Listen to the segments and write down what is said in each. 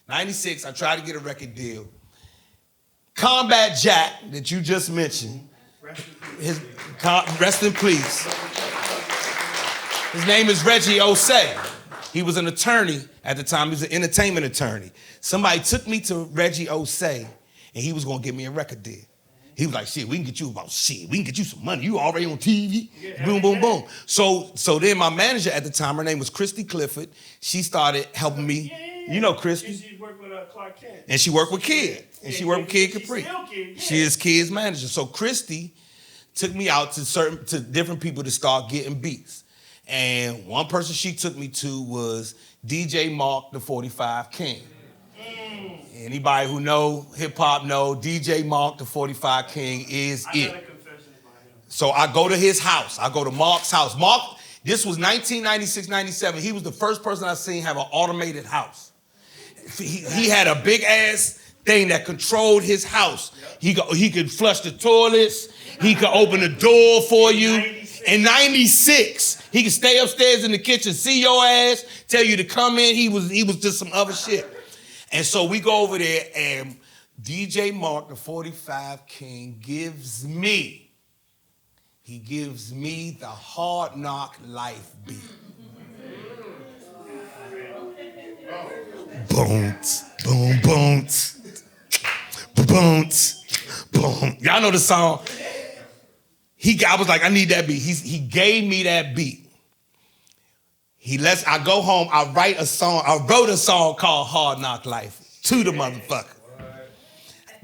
96, I tried to get a record deal. Combat Jack, that you just mentioned, rest in peace. His name is Reggie Osei. He was an attorney at the time. He was an entertainment attorney. Somebody took me to Reggie Osei, and he was gonna give me a record deal. He was like, shit, we can get you about shit. We can get you some money. You already on TV. Yeah. Boom, boom, boom. So then my manager at the time, her name was Christy Clifford. She started helping me. Yeah. You know Christy. And she worked with Clark Kent. And she worked with Kid. And she worked with Kid Capri. Kid. She is Kid's manager. So Christy took me out to different people to start getting beats. And one person she took me to was DJ Mark, the 45 King. Anybody who know hip-hop know DJ Mark, the 45 King is it. I got a confession about him. So I go to his house. I go to Mark's house. Mark, this was 1996, 97. He was the first person I seen have an automated house. He had a big-ass thing that controlled his house. He could flush the toilets. He could open the door for you. In 96, he could stay upstairs in the kitchen, see your ass, tell you to come in. He was just some other shit. And so we go over there, and DJ Mark, the 45 King, gives me the Hard Knock Life beat. Boom, boom, boom, boom, boom. Y'all know the song. I was like, I need that beat. He gave me that beat. I go home, I wrote a song called Hard Knock Life to the motherfucker.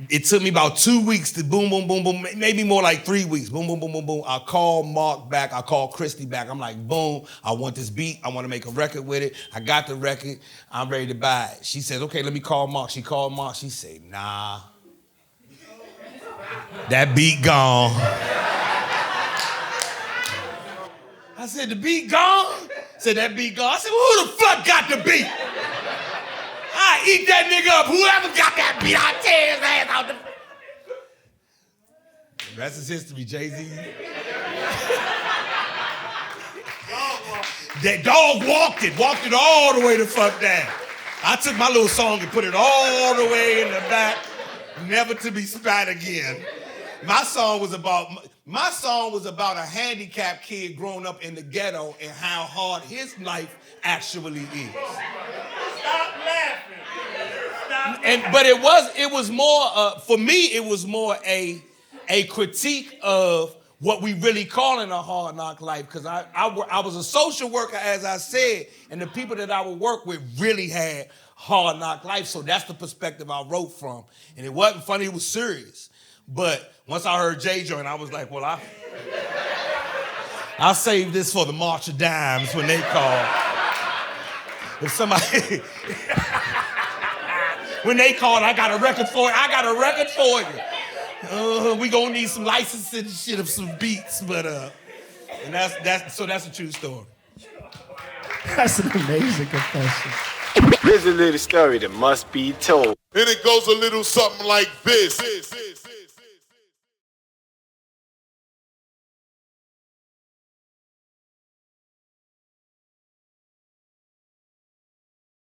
It took me about 2 weeks to boom, boom, boom, boom, maybe more like 3 weeks. Boom, boom, boom, boom, boom. I call Mark back, I call Christy back. I'm like, boom, I want this beat. I want to make a record with it. I got the record. I'm ready to buy it. She says, okay, let me call Mark. She called Mark. She said, nah. That beat gone. I said, the beat gone? Said, that beat gone. I said, well, who the fuck got the beat? I eat that nigga up. Whoever got that beat, I'll tear his ass out the... Rest is history, Jay-Z. That dog walked it all the way the fuck down. I took my little song and put it all the way in the back, never to be spat again. My song was about a handicapped kid growing up in the ghetto and how hard his life actually is. Stop laughing. But it was more for me. It was more a critique of what we really calling a hard knock life, because I was a social worker, as I said, and the people that I would work with really had hard knock life. So that's the perspective I wrote from, and it wasn't funny. It was serious. But once I heard Jay join, I was like, well, I'll save this for the March of Dimes when they call. If somebody, when they call, I got a record for you. We gonna need some licensing and shit of some beats, but and that's a true story. That's an amazing confession. Here's a little story that must be told. And it goes a little something like this.